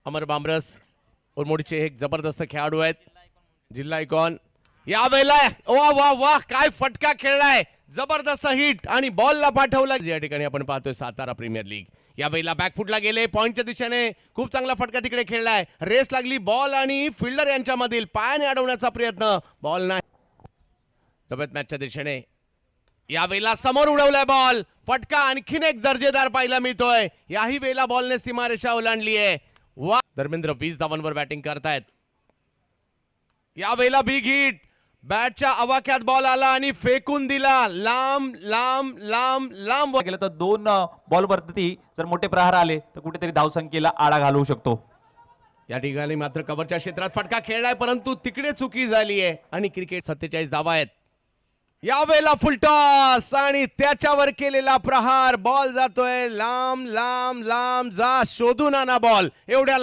अमर बामरस उरमोडीचे एक जबरदस्त खेळाडू आहेत. जिल्हा आयकॉन यावेळेला वा वा वा काय फटका खेळलाय, जबरदस्त हिट आणि बॉलला पाठवला. या ठिकाणी आपण पाहतोय सातारा प्रीमियर लीग. यावेळेला बॅकफुटला गेले, पॉइंटच्या दिशेने खूप चांगला फटका तिकडे खेळलाय. रेस लागली बॉल आणि फिल्डर यांच्यामधील, पायाने अडवण्याचा प्रयत्न, बॉल नाही. जबरदस्त मॅचच्या दिशेने यावेळेला समोर उडवलाय बॉल, फटका आणखीन एक दर्जेदार पाहायला मिळतोय. याही वेळेला बॉलने सीमारेषा ओलांडली आहे. वा धर्मेंद्र 20 धावांवर बॅटिंग करतायत. यावेळेला बिग हिट, बॅटच्या आवाक्यात बॉल आला आणि फेकून दिला लांब लांब लांब लांब गेलं तर 2 बॉलवरती जर मोठे प्रहार आले तर कुठेतरी धावसंख्येला आळा घालवू शकतो. या ठिकाणी मात्र कव्हरच्या क्षेत्रात फटका खेळलाय, परंतु तिकडे चुकी झाली आहे आणि क्रिकेट 47 धावा आहेत. यावेळेला फुलटॉस आणि त्याच्यावर केलेला प्रहार, बॉल जातोय लांब लांब लांब, जा शोधून आणा बॉल. एवढ्या